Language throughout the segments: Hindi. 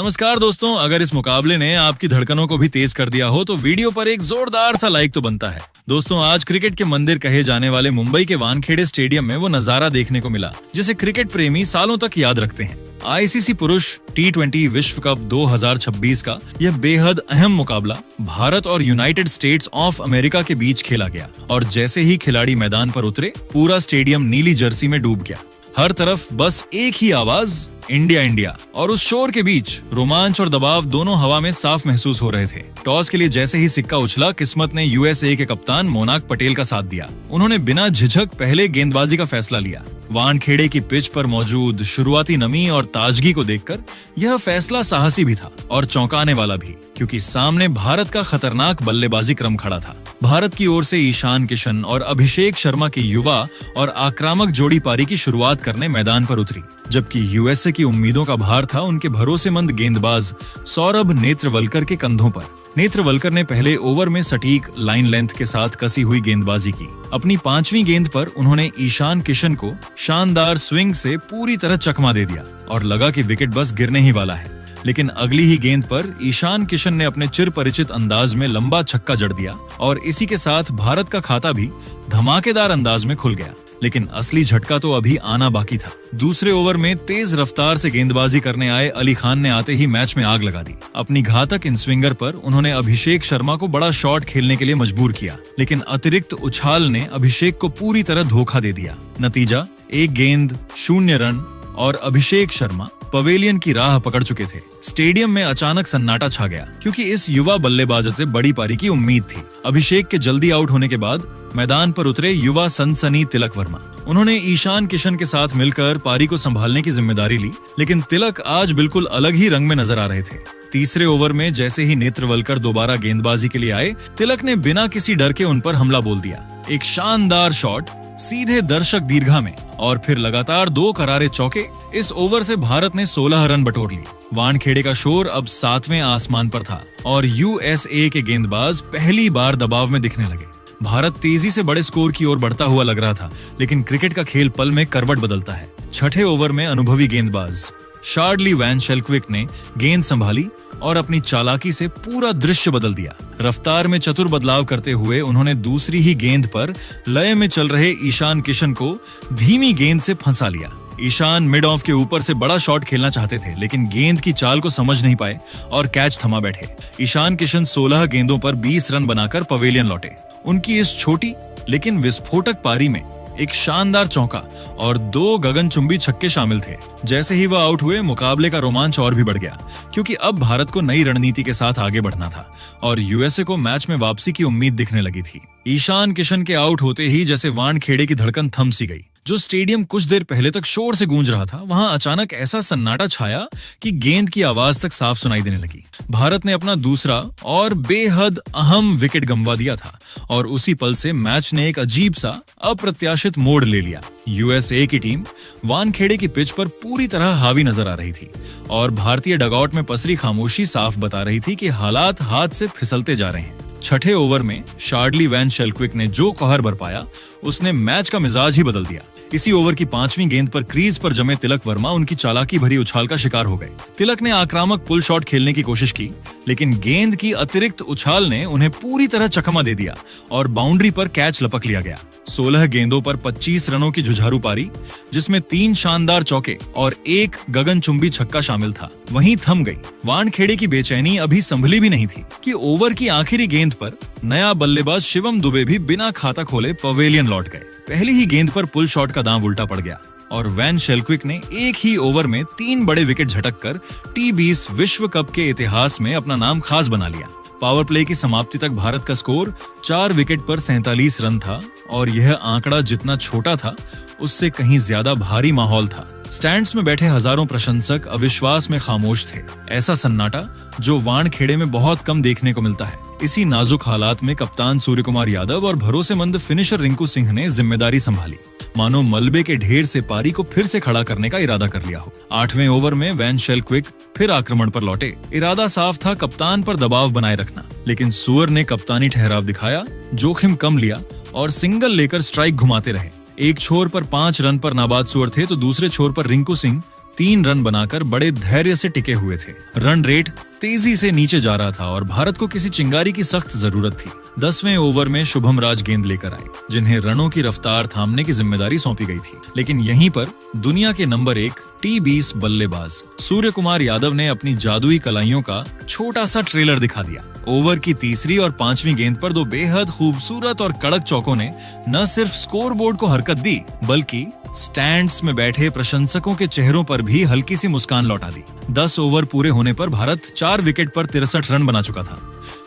नमस्कार दोस्तों, अगर इस मुकाबले ने आपकी धड़कनों को भी तेज कर दिया हो तो वीडियो पर एक जोरदार सा लाइक तो बनता है। दोस्तों, आज क्रिकेट के मंदिर कहे जाने वाले मुंबई के वानखेड़े स्टेडियम में वो नजारा देखने को मिला जिसे क्रिकेट प्रेमी सालों तक याद रखते हैं। आईसीसी पुरुष T20 विश्व कप 2026 का यह बेहद अहम मुकाबला भारत और यूनाइटेड स्टेट्स ऑफ अमेरिका के बीच खेला गया और जैसे ही खिलाड़ी मैदान पर उतरे पूरा स्टेडियम नीली जर्सी में डूब गया। हर तरफ बस एक ही आवाज, इंडिया इंडिया, और उस शोर के बीच रोमांच और दबाव दोनों हवा में साफ महसूस हो रहे थे। टॉस के लिए जैसे ही सिक्का उछला, किस्मत ने यूएसए के कप्तान मोनाक पटेल का साथ दिया। उन्होंने बिना झिझक पहले गेंदबाजी का फैसला लिया। वानखेड़े की पिच पर मौजूद शुरुआती नमी और ताजगी को देखकर यह फैसला साहसी भी था और चौंकाने वाला भी, क्योंकि सामने भारत का खतरनाक बल्लेबाजी क्रम खड़ा था। भारत की ओर से ईशान किशन और अभिषेक शर्मा की युवा और आक्रामक जोड़ी पारी की शुरुआत करने मैदान पर उतरी, जबकि यूएसए की उम्मीदों का भार था उनके भरोसेमंद गेंदबाज सौरभ नेत्रवलकर के कंधों पर। नेत्रवलकर ने पहले ओवर में सटीक लाइन लेंथ के साथ कसी हुई गेंदबाजी की। अपनी 5वीं गेंद पर उन्होंने ईशान किशन को शानदार स्विंग से पूरी तरह चकमा दे दिया और लगा कि विकेट बस गिरने ही वाला है। लेकिन अगली ही गेंद पर ईशान किशन ने अपने चिर परिचित अंदाज में लंबा छक्का जड़ दिया और इसी के साथ भारत का खाता भी धमाकेदार अंदाज में खुल गया। लेकिन असली झटका तो अभी आना बाकी था। दूसरे ओवर में तेज रफ्तार से गेंदबाजी करने आए अली खान ने आते ही मैच में आग लगा दी। अपनी घातक इन स्विंगर पर उन्होंने अभिषेक शर्मा को बड़ा शॉट खेलने के लिए मजबूर किया, लेकिन अतिरिक्त उछाल ने अभिषेक को पूरी तरह धोखा दे दिया। नतीजा 1 गेंद 0 रन और अभिषेक शर्मा पवेलियन की राह पकड़ चुके थे। स्टेडियम में अचानक सन्नाटा छा गया, क्योंकि इस युवा बल्लेबाज से बड़ी पारी की उम्मीद थी। अभिषेक के जल्दी आउट होने के बाद मैदान पर उतरे युवा सनसनी तिलक वर्मा। उन्होंने ईशान किशन के साथ मिलकर पारी को संभालने की जिम्मेदारी ली, लेकिन तिलक आज बिल्कुल अलग ही रंग में नजर आ रहे थे। तीसरे ओवर में जैसे ही नेत्रवलकर दोबारा गेंदबाजी के लिए आए, तिलक ने बिना किसी डर के उन पर हमला बोल दिया। एक शानदार शॉट सीधे दर्शक दीर्घा में और फिर लगातार 2 करारे चौके। इस ओवर से भारत ने 16 रन बटोर लिए। वानखेड़े का शोर अब 7वें आसमान पर था और यूएसए के गेंदबाज पहली बार दबाव में दिखने लगे। भारत तेजी से बड़े स्कोर की ओर बढ़ता हुआ लग रहा था, लेकिन क्रिकेट का खेल पल में करवट बदलता है। छठे ओवर में अनुभवी गेंदबाज शार्डली वैन शेल्क्विक ने गेंद संभाली और अपनी चालाकी से पूरा दृश्य बदल दिया। रफ्तार में चतुर बदलाव करते हुए उन्होंने दूसरी ही गेंद पर लय में चल रहे ईशान किशन को धीमी गेंद से फंसा लिया। ईशान मिड ऑफ के ऊपर से बड़ा शॉट खेलना चाहते थे, लेकिन गेंद की चाल को समझ नहीं पाए और कैच थमा बैठे। ईशान किशन 16 गेंदों पर 20 रन बनाकर पवेलियन लौटे। उनकी इस छोटी लेकिन विस्फोटक पारी में एक शानदार चौका और 2 गगनचुंबी छक्के शामिल थे। जैसे ही वह आउट हुए, मुकाबले का रोमांच और भी बढ़ गया, क्योंकि अब भारत को नई रणनीति के साथ आगे बढ़ना था और यूएसए को मैच में वापसी की उम्मीद दिखने लगी थी। ईशान किशन के आउट होते ही जैसे वानखेड़े की धड़कन थम सी गई। जो स्टेडियम कुछ देर पहले तक शोर से गूंज रहा था, वहां अचानक ऐसा सन्नाटा छाया कि गेंद की आवाज तक साफ सुनाई देने लगी। भारत ने अपना दूसरा और बेहद अहम विकेट गंवा दिया था और उसी पल से मैच ने एक अजीब सा अप्रत्याशित मोड़ ले लिया। यूएसए की टीम वानखेड़े की पिच पर पूरी तरह हावी नजर आ रही थी और भारतीय डगआउट में पसरी खामोशी साफ बता रही थी कि हालात हाथ से फिसलते जा रहे हैं। छठे ओवर में शार्डली वैन शेल्क्विक ने जो कहर बरपाया, उसने मैच का मिजाज ही बदल दिया। इसी ओवर की 5वीं गेंद पर क्रीज पर जमे तिलक वर्मा उनकी चालाकी भरी उछाल का शिकार हो गए। तिलक ने आक्रामक पुल शॉट खेलने की कोशिश की, लेकिन गेंद की अतिरिक्त उछाल ने उन्हें पूरी तरह चकमा दे दिया और बाउंड्री पर कैच लपक लिया गया। 16 गेंदों पर 25 रनों की जुझारू पारी, जिसमें 3 शानदार चौके और 1 गगनचुंबी छक्का शामिल था, वहीं थम गई। वानखेड़े की बेचैनी अभी संभली भी नहीं थी कि ओवर की आखिरी गेंद पर नया बल्लेबाज शिवम दुबे भी बिना खाता खोले पवेलियन लौट गए। पहली ही गेंद पर पुल शॉट का दांव उल्टा पड़ गया और वैन शेल्क्विक ने एक ही ओवर में 3 बड़े विकेट झटककर T20 विश्व कप के इतिहास में अपना नाम खास बना लिया। पावर प्ले की समाप्ति तक भारत का स्कोर 4 विकेट पर 47 रन था और यह आंकड़ा जितना छोटा था, उससे कहीं ज्यादा भारी माहौल था। स्टैंड्स में बैठे हजारों प्रशंसक अविश्वास में खामोश थे। ऐसा सन्नाटा जो वानखेड़े में बहुत कम देखने को मिलता है। इसी नाजुक हालात में कप्तान सूर्यकुमार यादव और भरोसेमंद फिनिशर रिंकू सिंह ने जिम्मेदारी संभाली, मानो मलबे के ढेर से पारी को फिर से खड़ा करने का इरादा कर लिया हो। 8वें ओवर में वैन शेल्क्विक फिर आक्रमण पर लौटे। इरादा साफ था, कप्तान पर दबाव बनाए रखना, लेकिन सुअर ने कप्तानी ठहराव दिखाया, जोखिम कम लिया और सिंगल लेकर स्ट्राइक घुमाते रहे। एक छोर पर 5 रन पर नाबाद सुअर थे तो दूसरे छोर पर रिंकू सिंह 3 रन बनाकर बड़े धैर्य से टिके हुए थे। रन रेट तेजी से नीचे जा रहा था और भारत को किसी चिंगारी की सख्त जरूरत थी। 10वें ओवर में शुभम राज गेंद लेकर आए, जिन्हें रनों की रफ्तार थामने की जिम्मेदारी सौंपी गई थी। लेकिन यहीं पर दुनिया के नंबर 1 T20 बल्लेबाज सूर्य कुमार यादव ने अपनी जादुई कलाइयों का छोटा सा ट्रेलर दिखा दिया। ओवर की तीसरी और 5वीं गेंद पर 2 बेहद खूबसूरत और कड़क चौकों ने न सिर्फ स्कोरबोर्ड को हरकत दी, बल्कि स्टैंड्स में बैठे प्रशंसकों के चेहरों पर भी हल्की सी मुस्कान लौटा दी। 10 ओवर पूरे होने पर भारत 4 विकेट पर 63 रन बना चुका था।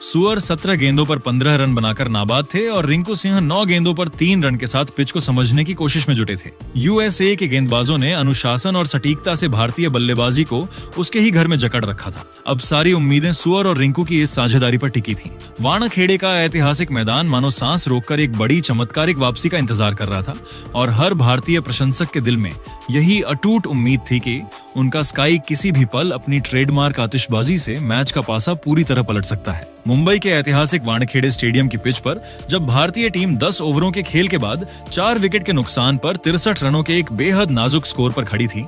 सुअर 17 गेंदों पर 15 रन बनाकर नाबाद थे और रिंकू सिंह 9 गेंदों पर 3 रन के साथ पिच को समझने की कोशिश में जुटे थे। यूएसए के गेंदबाजों ने अनुशासन और सटीकता से भारतीय बल्लेबाजी को उसके ही घर में जकड़ रखा था। अब सारी उम्मीदें सुअर और रिंकू की इस साझेदारी पर टिकी थीं। वानखेड़े का ऐतिहासिक मैदान मानो सांस रोककर एक बड़ी चमत्कारिक वापसी का इंतजार कर रहा था और हर भारतीय प्रशंसक के दिल में यही अटूट उम्मीद थी कि उनका स्काई किसी भी पल अपनी ट्रेडमार्क आतिशबाजी से मैच का पासा पूरी तरह पलट सकता है। मुंबई के ऐतिहासिक वानखेड़े स्टेडियम की पिच पर जब भारतीय टीम 10 ओवरों के खेल के बाद 4 विकेट के नुकसान पर 63 रनों के एक बेहद नाजुक स्कोर पर खड़ी थी,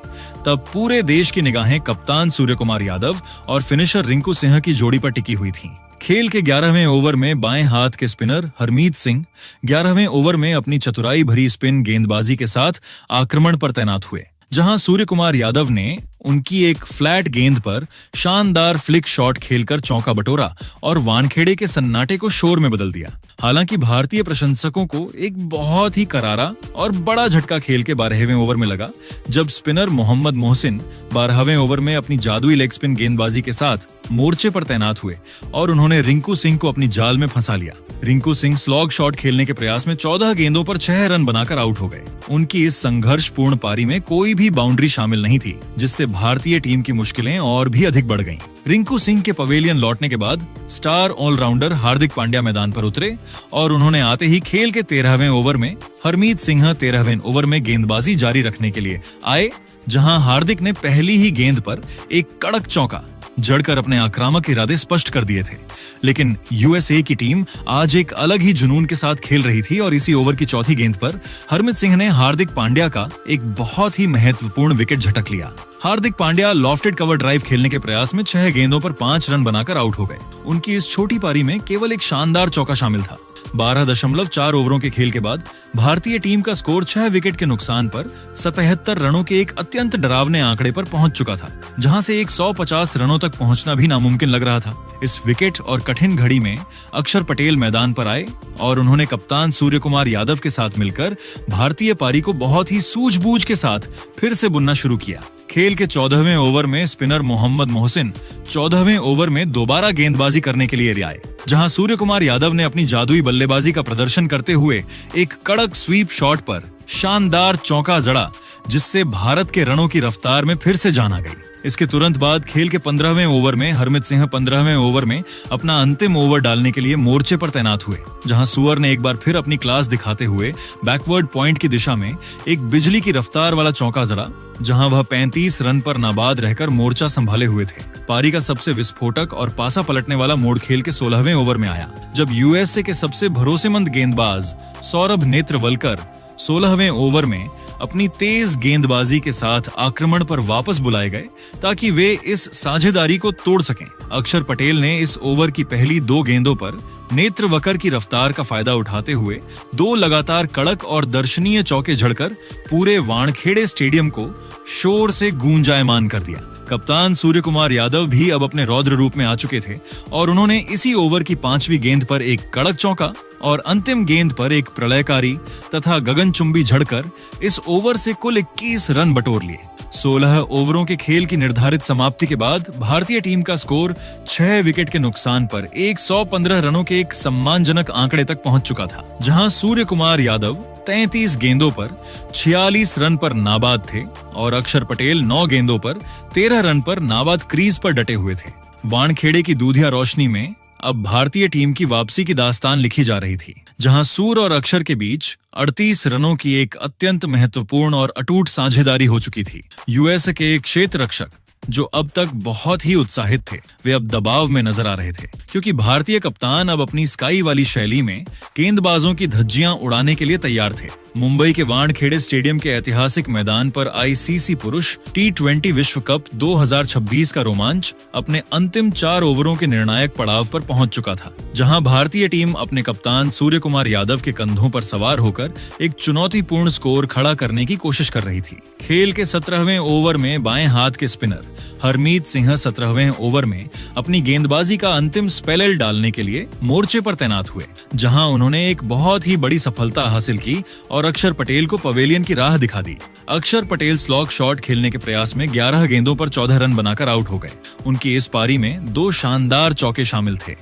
तब पूरे देश की निगाहें कप्तान सूर्य कुमार यादव और फिनिशर रिंकू सिंह की जोड़ी पर टिकी हुई थी। खेल के 11वें ओवर में बाएं हाथ के स्पिनर हरमीत सिंह 11वें ओवर में अपनी चतुराई भरी स्पिन गेंदबाजी के साथ आक्रमण पर तैनात हुए, जहां सूर्य कुमार यादव ने उनकी एक फ्लैट गेंद पर शानदार फ्लिक शॉट खेलकर चौका बटोरा और वानखेड़े के सन्नाटे को शोर में बदल दिया। हालांकि भारतीय प्रशंसकों को एक बहुत ही करारा और बड़ा झटका खेल के 12वें ओवर में लगा, जब स्पिनर मोहम्मद मोहसिन 12वें ओवर में अपनी जादुई लेग स्पिन गेंदबाजी के साथ मोर्चे पर तैनात हुए और उन्होंने रिंकू सिंह को अपनी जाल में फंसा लिया। रिंकू सिंह स्लॉग शॉट खेलने के प्रयास में 14 गेंदों पर 6 रन बनाकर आउट हो गए। उनकी इस संघर्षपूर्ण पारी में कोई भी बाउंड्री शामिल नहीं थी, जिससे भारतीय टीम की मुश्किलें और भी अधिक बढ़ गईं। रिंकू सिंह के पवेलियन लौटने के बाद स्टार ऑलराउंडर हार्दिक पांड्या मैदान पर उतरे और उन्होंने आते ही खेल के 13वें ओवर में हरमीत सिंह 13वें ओवर में गेंदबाजी जारी रखने के लिए आए, जहां हार्दिक ने पहली ही गेंद पर एक कड़क चौका जड़कर अपने आक्रामक इरादे स्पष्ट कर दिए थे। लेकिन यूएसए की टीम आज एक अलग ही जुनून के साथ खेल रही थी और इसी ओवर की चौथी गेंद पर हरमीत सिंह ने हार्दिक पांड्या का एक बहुत ही महत्वपूर्ण विकेट झटक लिया। Hardik Pandya lofted cover drive खेलने के प्रयास में 6 गेंदों पर 5 रन बनाकर आउट हो गए। उनकी इस छोटी पारी में केवल एक शानदार चौका शामिल था। 12.4 ओवरों के खेल के बाद भारतीय टीम का स्कोर 6 विकेट के नुकसान पर 77 रनों के एक अत्यंत डरावने आंकड़े पर पहुंच चुका था, जहां से 150 रनों तक पहुंचना भी नामुमकिन लग रहा था। इस विकेट और कठिन घड़ी में अक्षर पटेल मैदान पर आए और उन्होंने कप्तान सूर्य कुमार यादव के साथ मिलकर भारतीय पारी को बहुत ही सूझबूझ के साथ फिर से बुनना शुरू किया। खेल के 14वें ओवर में स्पिनर मोहम्मद मोहसिन 14वें ओवर में दोबारा गेंदबाजी करने के लिए आए, जहां सूर्य कुमार यादव ने अपनी जादुई बल्लेबाजी का प्रदर्शन करते हुए एक कड़क स्वीप शॉट पर शानदार चौका जड़ा, जिससे भारत के रनों की रफ्तार में फिर से जान आ गई। इसके तुरंत बाद खेल के 15वें ओवर में हरमीत सिंह 15वें ओवर में अपना अंतिम ओवर डालने के लिए मोर्चे पर तैनात हुए, जहां सुअर ने एक बार फिर अपनी क्लास दिखाते हुए बैकवर्ड पॉइंट की दिशा में एक बिजली की रफ्तार वाला चौका जड़ा, जहां वह 35 रन पर नाबाद रहकर मोर्चा संभाले हुए थे। पारी का सबसे विस्फोटक और पासा पलटने वाला मोड़ खेल के 16वें ओवर में आया, जब यूएसए के सबसे भरोसेमंद गेंदबाज सौरभ नेत्रवलकर 16वें ओवर में अपनी तेज गेंदबाजी के साथ आक्रमण पर वापस बुलाए गए ताकि वे इस साझेदारी को तोड़ सकें। अक्षर पटेल ने इस ओवर की पहली 2 गेंदों पर नेत्रवकर की रफ्तार का फायदा उठाते हुए 2 लगातार कड़क और दर्शनीय चौके झड़कर पूरे वानखेड़े स्टेडियम को शोर से गूंजायमान कर दिया। कप्तान सूर्य कुमार यादव भी अब अपने रौद्र रूप में आ चुके थे और उन्होंने इसी ओवर की 5वीं गेंद पर एक कड़क चौका और अंतिम गेंद पर एक प्रलयकारी तथा गगनचुंबी झड़कर इस ओवर से कुल 21 रन बटोर लिए। 16 ओवरों के खेल की निर्धारित समाप्ति के बाद भारतीय टीम का स्कोर 6 विकेट के नुकसान पर 115 रनों के एक सम्मानजनक आंकड़े तक पहुंच चुका था, जहां सूर्य कुमार यादव 33 गेंदों पर 46 रन पर नाबाद थे और अक्षर पटेल 9 गेंदों पर 13 रन पर नाबाद क्रीज पर डटे हुए थे। वानखेड़े की दूधिया रोशनी में अब भारतीय टीम की वापसी की दास्तान लिखी जा रही थी, जहां सूर और अक्षर के बीच 38 रनों की एक अत्यंत महत्वपूर्ण और अटूट साझेदारी हो चुकी थी। यूएसए के एक क्षेत्र रक्षक जो अब तक बहुत ही उत्साहित थे, वे अब दबाव में नजर आ रहे थे, क्योंकि भारतीय कप्तान अब अपनी स्काई वाली शैली में गेंदबाजों की धज्जियां उड़ाने के लिए तैयार थे। मुंबई के वानखेड़े स्टेडियम के ऐतिहासिक मैदान पर आईसीसी पुरुष T20 विश्व कप 2026 का रोमांच अपने अंतिम 4 ओवरों के निर्णायक पड़ाव पर पहुंच चुका था, जहां भारतीय टीम अपने कप्तान सूर्य कुमार यादव के कंधों पर सवार होकर एक चुनौतीपूर्ण स्कोर खड़ा करने की कोशिश कर रही थी। खेल के 17वें ओवर में बाएं हाथ के स्पिनर हरमीत सिंह 17वें ओवर में अपनी गेंदबाजी का अंतिम स्पेल डालने के लिए मोर्चे पर तैनात हुए, जहां उन्होंने एक बहुत ही बड़ी सफलता हासिल की और अक्षर पटेल को पवेलियन की राह दिखा दी। अक्षर पटेल स्लॉग शॉट खेलने के प्रयास में 11 गेंदों पर 14 रन बनाकर आउट हो गए। उनकी इस पारी में 2 शानदार चौके शामिल थे।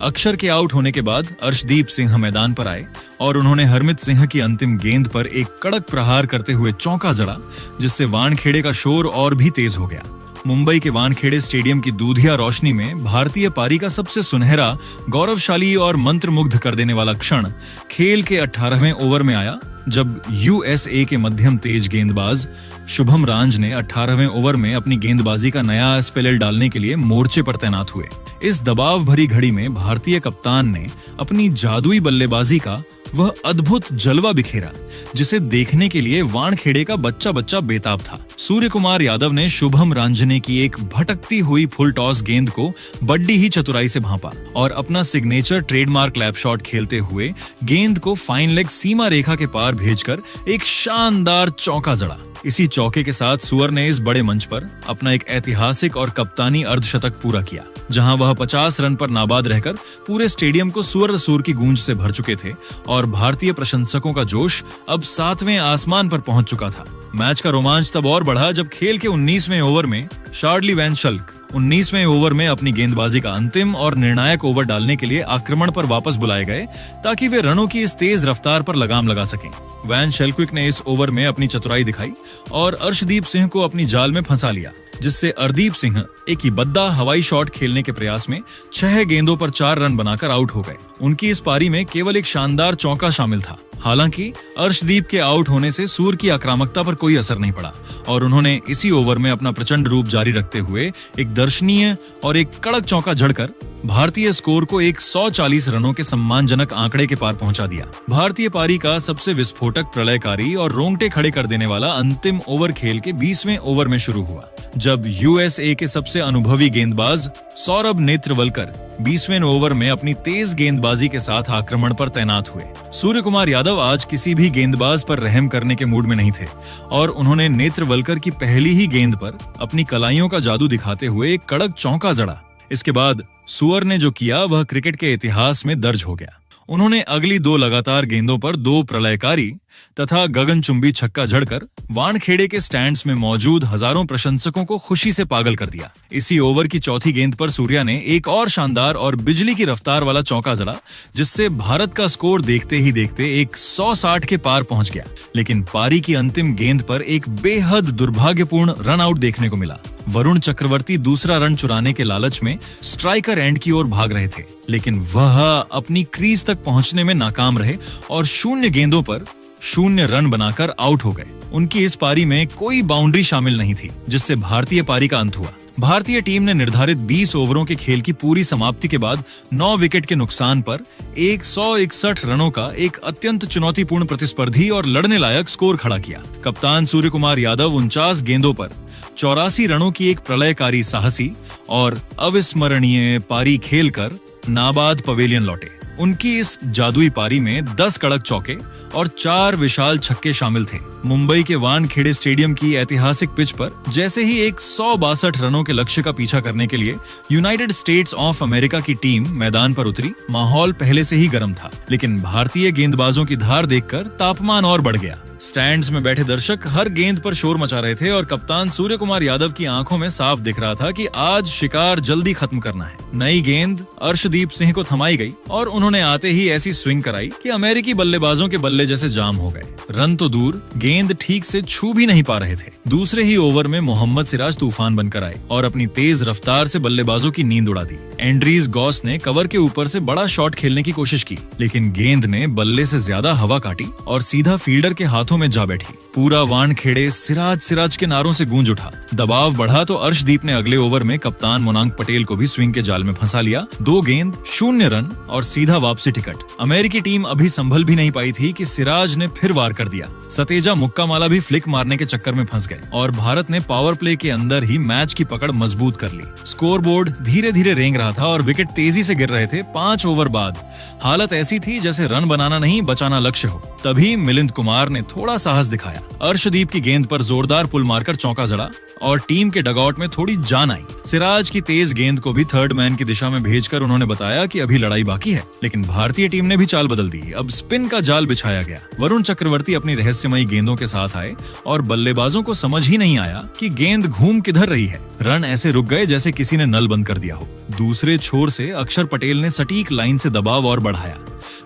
अक्षर के आउट होने के बाद अर्शदीप सिंह मैदान पर आए और उन्होंने हरमीत सिंह की अंतिम गेंद पर एक कड़क प्रहार करते हुए चौका जड़ा, जिससे वानखेड़े का शोर और भी तेज हो गया। मुंबई के वानखेड़े स्टेडियम की दूधिया रोशनी में भारतीय पारी का सबसे सुनहरा, गौरवशाली और मंत्रमुग्ध कर देने वाला क्षण खेल के 18वें ओवर में आया, जब यूएसए के मध्यम तेज गेंदबाज शुभम रांझ ने 18वें ओवर में अपनी गेंदबाजी का नया स्पेल डालने के लिए मोर्चे पर तैनात हुए। इस दबाव भरी घड़ी में भारतीय कप्तान ने अपनी जादुई बल्लेबाजी का वह अद्भुत जलवा बिखेरा, जिसे देखने के लिए वानखेड़े का बच्चा बच्चा बेताब था। सूर्य कुमार यादव ने शुभम रांझने की एक भटकती हुई फुल टॉस गेंद को बड्डी ही चतुराई से भांपा और अपना सिग्नेचर ट्रेडमार्क लैप शॉट खेलते हुए गेंद को फाइन लेग सीमा रेखा के पार भेजकर एक शानदार चौका जड़ा। इसी चौके के साथ सुअर ने इस बड़े मंच पर अपना एक ऐतिहासिक और कप्तानी अर्धशतक पूरा किया, जहां वह 50 रन पर नाबाद रहकर पूरे स्टेडियम को सुअर सूर की गूंज से भर चुके थे और भारतीय प्रशंसकों का जोश अब 7वें आसमान पर पहुंच चुका था। मैच का रोमांच तब और बढ़ा जब खेल के 19वें ओवर में शार्ली वैन शल्क 19वें ओवर में अपनी गेंदबाजी का अंतिम और निर्णायक ओवर डालने के लिए आक्रमण पर वापस बुलाए गए, ताकि वे रनों की इस तेज रफ्तार पर लगाम लगा सकें। वैन शेल्क्विक ने इस ओवर में अपनी चतुराई दिखाई और अर्शदीप सिंह को अपनी जाल में फंसा लिया, जिससे अर्शदीप सिंह एक बद्दा हवाई शॉट खेलने के प्रयास में 6 गेंदों पर 4 रन बनाकर आउट हो गए। उनकी इस पारी में केवल एक शानदार चौका शामिल था। हालांकि अर्शदीप के आउट होने से सूर की आक्रामकता पर कोई असर नहीं पड़ा और उन्होंने इसी ओवर में अपना प्रचंड रूप जारी रखते हुए एक दर्शनीय और एक कड़क चौका जड़कर भारतीय स्कोर को 140 रनों के सम्मानजनक आंकड़े के पार पहुंचा दिया। भारतीय पारी का सबसे विस्फोटक, प्रलयकारी और रोंगटे खड़े कर देने वाला अंतिम ओवर खेल के 20वें ओवर में शुरू हुआ, जब यूएसए के सबसे अनुभवी गेंदबाज सौरभ नेत्रवलकर 20वें ओवर में अपनी तेज गेंदबाजी के साथ आक्रमण पर तैनात हुए। सूर्य कुमार यादव आज किसी भी गेंदबाज पर रहम करने के मूड में नहीं थे और उन्होंने नेत्रवलकर की पहली ही गेंद पर अपनी कलाइयों का जादू दिखाते हुए एक कड़क चौका जड़ा। इसके बाद सुअर ने जो किया वह क्रिकेट के इतिहास में दर्ज हो गया। उन्होंने अगली 2 लगातार गेंदों पर 2 प्रलयकारी तथा गगनचुंबी छक्का जड़कर वानखेड़े के स्टैंड्स में मौजूद हजारों प्रशंसकों को खुशी से पागल कर दिया। इसी ओवर की चौथी गेंद पर सूर्या ने एक और शानदार और बिजली की रफ्तार वाला चौका जड़ा, जिससे भारत का स्कोर देखते ही देखते 160 के पार पहुंच गया। लेकिन पारी की अंतिम गेंद पर एक बेहद दुर्भाग्यपूर्ण रन आउट देखने को मिला। वरुण चक्रवर्ती दूसरा रन चुराने के लालच में स्ट्राइकर एंड की ओर भाग रहे थे, लेकिन वह अपनी क्रीज तक पहुंचने में नाकाम रहे और 0 गेंदों पर 0 रन बनाकर आउट हो गए। उनकी इस पारी में कोई बाउंड्री शामिल नहीं थी, जिससे भारतीय पारी का अंत हुआ। भारतीय टीम ने निर्धारित 20 ओवरों के खेल की पूरी समाप्ति के बाद 9 विकेट के नुकसान पर 161 रनों का एक अत्यंत चुनौतीपूर्ण, प्रतिस्पर्धी और लड़ने लायक स्कोर खड़ा किया। कप्तान सूर्य कुमार यादव 49 गेंदों पर 84 रनों की एक प्रलयकारी, साहसी और अविस्मरणीय पारी खेलकर नाबाद पवेलियन लौटे। उनकी इस जादुई पारी में 10 कड़क चौके और 4 विशाल छक्के शामिल थे। मुंबई के वानखेड़े स्टेडियम की ऐतिहासिक पिच पर जैसे ही 162 रनों के लक्ष्य का पीछा करने के लिए यूनाइटेड स्टेट्स ऑफ अमेरिका की टीम मैदान पर उतरी, माहौल पहले से ही गर्म था, लेकिन भारतीय गेंदबाजों की धार देखकर तापमान और बढ़ गया। स्टैंड्स में बैठे दर्शक हर गेंद पर शोर मचा रहे थे और कप्तान सूर्य कुमार यादव की आंखों में साफ दिख रहा था कि आज शिकार जल्दी खत्म करना है। नई गेंद अर्शदीप सिंह को थमाई गई और उन्होंने आते ही ऐसी स्विंग कराई कि अमेरिकी बल्लेबाजों के बल्ले जैसे जाम हो गए। रन तो दूर, गेंद ठीक से छू भी नहीं पा रहे थे। दूसरे ही ओवर में मोहम्मद सिराज तूफान बनकर आए और अपनी तेज रफ्तार से बल्लेबाजों की नींद उड़ा दी। एंड्रीज गॉस ने कवर के ऊपर से बड़ा शॉट खेलने की कोशिश की, लेकिन गेंद ने बल्ले से ज्यादा हवा काटी और सीधा फील्डर के हाथों में जा बैठी। पूरा वानखेड़े सिराज के नारों से गूंज उठा। दबाव बढ़ा तो अर्शदीप ने अगले ओवर में कप्तान मोनांक पटेल को भी स्विंग के जाल में फंसा लिया। 2 गेंद 0 रन और सीधा सीधा वापसी टिकट। अमेरिकी टीम अभी संभल भी नहीं पाई थी कि सिराज ने फिर वार कर दिया। सतेजा मुक्का माला भी फ्लिक मारने के चक्कर में फंस गए और भारत ने पावर प्ले के अंदर ही मैच की पकड़ मजबूत कर ली। स्कोरबोर्ड धीरे धीरे रेंग रहा था और विकेट तेजी से गिर रहे थे। 5 ओवर बाद हालत ऐसी थी जैसे रन बनाना नहीं बचाना लक्ष्य हो। तभी मिलिंद कुमार ने थोड़ा साहस दिखाया। अर्शदीप की गेंद पर जोरदार पुल मारकर चौका जड़ा और टीम के डगआउट में थोड़ी जान आई। सिराज की तेज गेंद को भी थर्ड मैन की दिशा में भेजकर उन्होंने बताया कि अभी लड़ाई बाकी है। लेकिन भारतीय टीम ने भी चाल बदल दी। अब स्पिन का जाल बिछाया गया। वरुण चक्रवर्ती अपनी रहस्यमयी गेंदों के साथ आए और बल्लेबाजों को समझ ही नहीं आया कि गेंद घूम किधर रही है। रन ऐसे रुक गए जैसे किसी ने नल बंद कर दिया हो। दूसरे छोर से अक्षर पटेल ने सटीक लाइन से दबाव और बढ़ाया।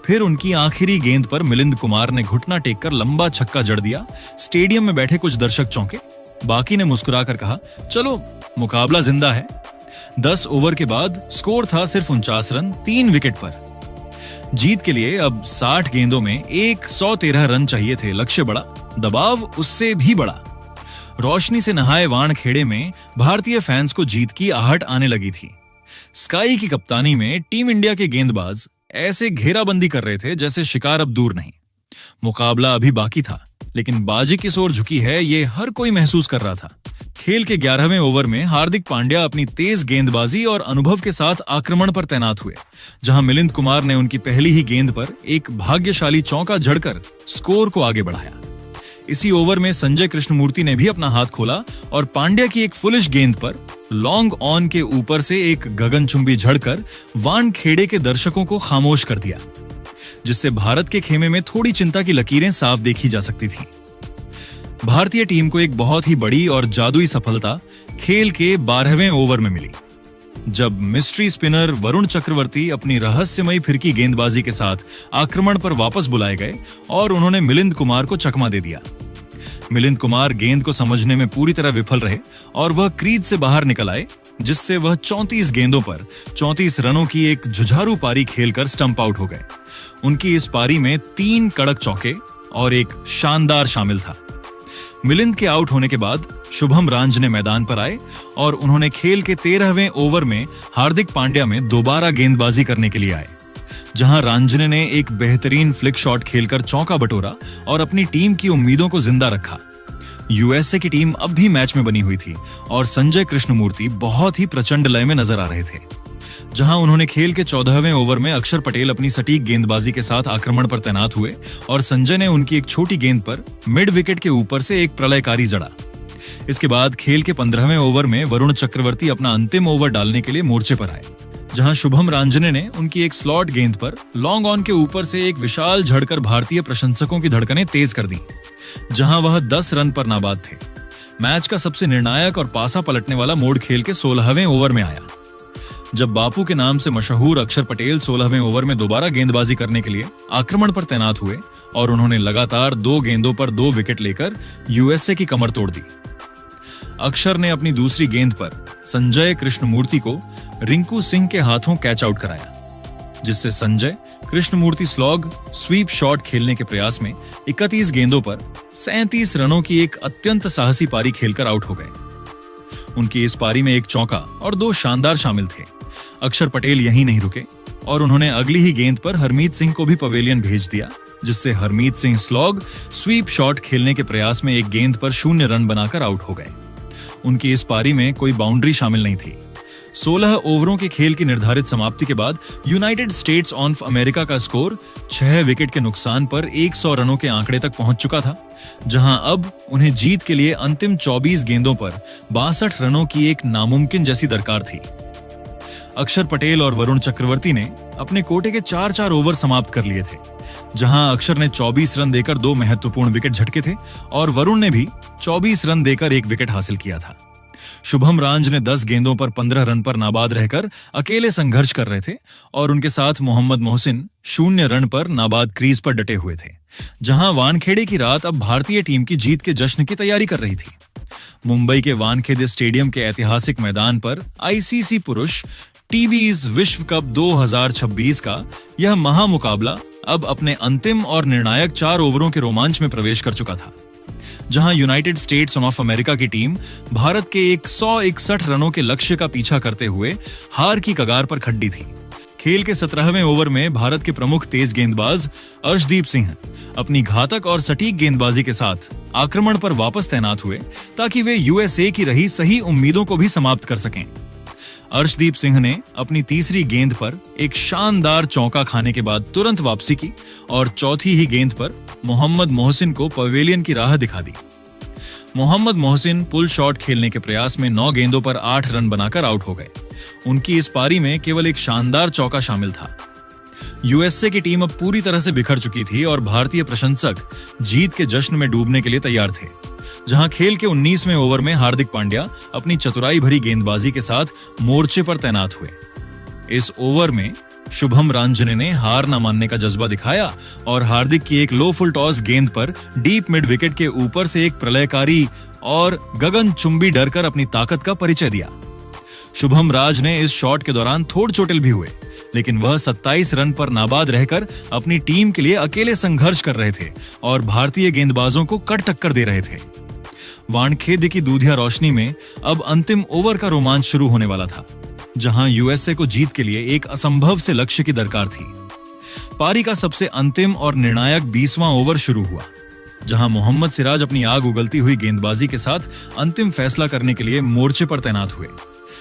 फिर उनकी आखिरी गेंद पर मिलिंद कुमार ने घुटना टेककर लंबा छक्का जड़ दिया। स्टेडियम में बैठे कुछ दर्शक चौंके। बाकी ने मुस्कुराकर कहा, चलो मुकाबला जिंदा है। 10 ओवर के बाद स्कोर था सिर्फ 49 रन 3 विकेट पर। जीत के लिए अब 60 गेंदों में 113 रन चाहिए थे। लक्ष्य बड़ा, दबाव उससे भी बड़ा। रोशनी से नहाए वानखेड़े में भारतीय फैंस को जीत की आहट आने लगी थी। स्काई की कप्तानी में टीम इंडिया के गेंदबाज ऐसे घेराबंदी कर रहे थे जैसे शिकार अब दूर नहीं। मुकाबला अभी बाकी था, लेकिन बाजी किस ओर झुकी है ये हर कोई महसूस कर रहा था। खेल के 11वें ओवर में हार्दिक पांड्या अपनी तेज गेंदबाजी और अनुभव के साथ आक्रमण पर तैनात हुए, जहां मिलिंद कुमार ने उनकी पहली ही गेंद पर एक भाग्यशाली चौका जड़कर स्कोर को आगे बढ़ाया। इसी ओवर में संजय कृष्णमूर्ति ने भी अपना हाथ खोला और पांड्या की एक फुलिश गेंद पर लॉन्ग ऑन के ऊपर से एक गगनचुंबी झड़कर वानखेड़े के दर्शकों को खामोश कर दिया, जिससे भारत के खेमे में थोड़ी चिंता की लकीरें साफ देखी जा सकती थी। भारतीय टीम को एक बहुत ही बड़ी और जादुई सफलता खेल के 12वें ओवर में मिली, जब मिस्ट्री स्पिनर वरुण चक्रवर्ती अपनी रहस्यमयी फिरकी गेंदबाजी के साथ आक्रमण पर वापस बुलाए गए और उन्होंने मिलिंद कुमार को चकमा दे दिया। मिलिंद कुमार गेंद को समझने में पूरी तरह विफल रहे और वह क्रीज से बाहर निकल आए, जिससे वह 34 गेंदों पर 34 रनों की एक जुझारू पारी खेलकर स्टंप आउट हो गए। उनकी इस पारी में 3 कड़क चौके और एक शानदार शामिल था। मिलिंद के आउट होने के बाद शुभम रांझने मैदान पर आए और उन्होंने खेल के 13वें ओवर में हार्दिक पांड्या में दोबारा गेंदबाजी करने के लिए आए, जहां रांझने ने एक बेहतरीन फ्लिक शॉट खेलकर चौका बटोरा और अपनी टीम की उम्मीदों को जिंदा रखा। यूएसए की टीम अब भी मैच में बनी हुई थी और संजय कृष्णमूर्ति बहुत ही प्रचंड लय में नजर आ रहे थे, जहां उन्होंने खेल के 14वें ओवर में अक्षर पटेल अपनी सटीक गेंदबाजी के साथ आक्रमण पर तैनात हुए और संजय ने उनकी एक छोटी गेंद पर मिड विकेट के ऊपर से एक प्रलयकारी जड़ा। इसके बाद खेल के 15वें ओवर में वरुण चक्रवर्ती अपना अंतिम ओवर डालने के लिए मोर्चे पर आए, जहां शुभम रांझने ने उनकी एक स्लॉट गेंद पर लॉन्ग ऑन के ऊपर से एक विशाल झड़कर भारतीय प्रशंसकों की धड़कनें तेज कर दी, जहां वह 10 रन पर नाबाद थे। मैच का सबसे निर्णायक और पासा पलटने वाला मोड़ खेल के 16वें ओवर में आया, जब बापू के नाम से मशहूर अक्षर पटेल 16वें ओवर में दोबारा गेंदबाजी करने के लिए आक्रमण पर तैनात हुए और उन्होंने लगातार 2 गेंदों पर 2 विकेट लेकर यूएसए की कमर तोड़ दी। अक्षर ने अपनी दूसरी गेंद पर संजय कृष्णमूर्ति को रिंकू सिंह के हाथों कैच आउट कराया, जिससे Sanjay Krishnamurthy slog sweep shot खेलने के प्रयास में 31 गेंदों पर 37 रनों की एक अत्यंत साहसी पारी खेलकर आउट हो गए। उनकी इस पारी में एक चौका और 2 शानदार शामिल थे। अक्षर पटेल यहीं नहीं रुके और उन्होंने अगली ही गेंद पर हरमीत सिंह को भी पवेलियन भेज दिया, जिससे Harmeet Singh slog sweep shot खेलने के प्रयास में एक गेंद पर 0 रन बनाकर आउट हो गए। उनकी इस पारी में कोई बाउंड्री शामिल नहीं थी। 16 ओवरों के खेल की निर्धारित समाप्ति के बाद यूनाइटेड स्टेट्स ऑफ अमेरिका का स्कोर 6 विकेट के नुकसान पर 100 रनों के आंकड़े तक पहुंच चुका था, जहां अब उन्हें जीत के लिए अंतिम 24 गेंदों पर 62 रनों की एक नामुमकिन जैसी दरकार थी। अक्षर पटेल और वरुण चक्रवर्ती ने अपने कोटे के 4-4 ओवर समाप्त कर लिए थे, जहां अक्षर ने 24 रन देकर 2 महत्वपूर्ण विकेट झटके थे और वरुण ने भी 24 रन देकर 1 विकेट हासिल किया था। शुभम रांझ ने 10 गेंदों पर 15 रन पर नाबाद रहकर अकेले संघर्ष कर रहे थे और उनके साथ मोहम्मद मोहसिन 0 रन पर नाबाद क्रीज पर डटे हुए थे, जहां वानखेड़े की रात अब भारतीय टीम की जीत के जश्न की तैयारी कर रही थी। मुंबई के वानखेड़े स्टेडियम के ऐतिहासिक मैदान पर आईसीसी पुरुष टीवीज विश्व कप 2026 का यह महामुकाबला अब अपने अंतिम और निर्णायक 4 ओवरों के रोमांच में प्रवेश कर चुका था, जहां यूनाइटेड स्टेट्स ऑफ अमेरिका की टीम भारत के 161 रनों के लक्ष्य का पीछा करते हुए हार की कगार पर खड़ी थी। खेल के 17वें ओवर में भारत के प्रमुख तेज गेंदबाज अर्शदीप सिंह अपनी घातक और सटीक गेंदबाजी के साथ आक्रमण पर वापस तैनात हुए ताकि वे यूएसए की रही सही उम्मीदों को भी समाप्त कर सकें। अर्शदीप सिंह ने अपनी तीसरी गेंद पर एक शानदार चौका खाने के बाद तुरंत वापसी की और चौथी ही गेंद पर मोहम्मद मोहसिन को पवेलियन की राह दिखा दी। मोहम्मद मोहसिन पुल शॉट खेलने के प्रयास में 9 गेंदों पर 8 रन बनाकर आउट हो गए। उनकी इस पारी में केवल एक शानदार चौका शामिल था। यूएसए की टीम अब पूरी तरह से बिखर चुकी थी और भारतीय प्रशंसक जीत के जश्न में डूबने के लिए तैयार थे। जहां खेल के 19वें ओवर में हार्दिक पांड्या अपनी चतुराई भरी गेंदबाजी के साथ मोर्चे पर तैनात हुए। इस ओवर में शुभम रांजने ने हार न मानने का जज्बा दिखाया और हार्दिक की एक लो फुल टॉस गेंद पर डीप मिड विकेट के ऊपर से एक प्रलयकारी और गगनचुंबी डरकर अपनी ताकत का परिचय दिया। शुभम राज ने इस शॉट के दौरान थोड़ चोटिल भी हुए, लेकिन वह 27 रन पर नाबाद रहकर अपनी टीम के लिए अकेले संघर्ष कर रहे थे और भारतीय गेंदबाजों को कट टक्कर दे रहे थे। वानखेड़े की दूधिया रोशनी में अब अंतिम ओवर का रोमांच शुरू होने वाला था, जहां यूएसए को जीत के लिए एक असंभव से लक्ष्य की दरकार थी। पारी का सबसे अंतिम और निर्णायक 20वां ओवर शुरू हुआ, जहां मोहम्मद सिराज अपनी आग उगलती हुई गेंदबाजी के साथ अंतिम फैसला करने के लिए मोर्चे पर तैनात हुए।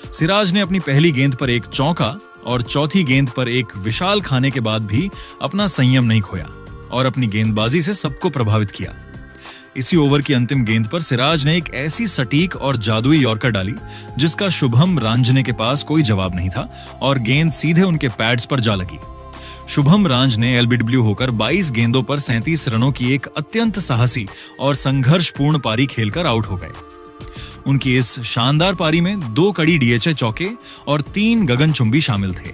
सिराज ने अपनी पहली गेंद पर एक चौका और चौथी गेंद पर एक विशाल खाने के बाद भी अपना संयम नहीं खोया और अपनी गेंदबाजी से सबको प्रभावित किया। इसी ओवर की अंतिम गेंद पर सिराज ने एक ऐसी सटीक और जादुई यॉर्कर डाली जिसका शुभम रांजने के पास कोई जवाब नहीं था और गेंद सीधे उनके पैड्स पर जा लगी। शुभम रांज ने एलबीडब्ल्यू होकर 22 गेंदों पर 37 रनों की एक अत्यंत साहसी और संघर्षपूर्ण पारी खेलकर आउट हो गए। उनकी इस शानदार पारी में 2 कड़ी डीएचए चौके और 3 गगनचुंबी शामिल थे।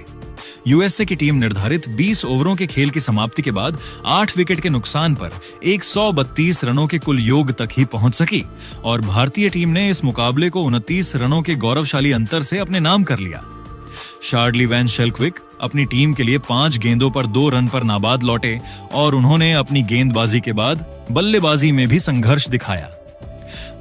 यूएसए की टीम निर्धारित 20 ओवरों के खेल की समाप्ति के बाद 8 विकेट के नुकसान पर 132 रनों के कुल योग तक ही पहुंच सकी और भारतीय टीम ने इस मुकाबले को 29 रनों के गौरवशाली अंतर से अपने नाम कर लिया। शार्डली वैन शेल्कविक अपनी टीम के लिए 5 गेंदों पर 2 रन पर नाबाद लौटे और उन्होंने अपनी गेंदबाजी के बाद बल्लेबाजी में भी संघर्ष दिखाया।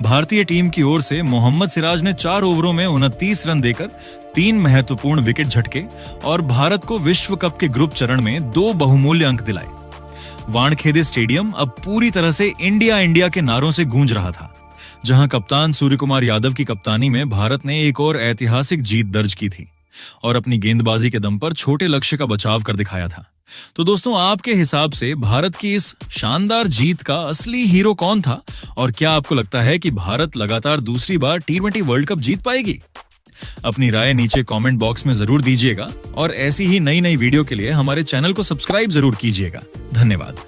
भारतीय टीम की ओर से मोहम्मद सिराज ने 4 ओवरों में 29 रन देकर 3 महत्वपूर्ण विकेट झटके और भारत को विश्व कप के ग्रुप चरण में 2 बहुमूल्य अंक दिलाए। वानखेड़े स्टेडियम अब पूरी तरह से इंडिया इंडिया के नारों से गूंज रहा था, जहां कप्तान सूर्यकुमार यादव की कप्तानी में भारत ने एक और ऐतिहासिक जीत दर्ज की थी और अपनी गेंदबाजी के दम पर छोटे लक्ष्य का बचाव कर दिखाया था। तो दोस्तों, आपके हिसाब से भारत की इस शानदार जीत का असली हीरो कौन था और क्या आपको लगता है कि भारत लगातार दूसरी बार T20 वर्ल्ड कप जीत पाएगी? अपनी राय नीचे कमेंट बॉक्स में जरूर दीजिएगा और ऐसी ही नई वीडियो के लिए हमारे चैनल को सब्सक्राइब जरूर कीजिएगा। धन्यवाद।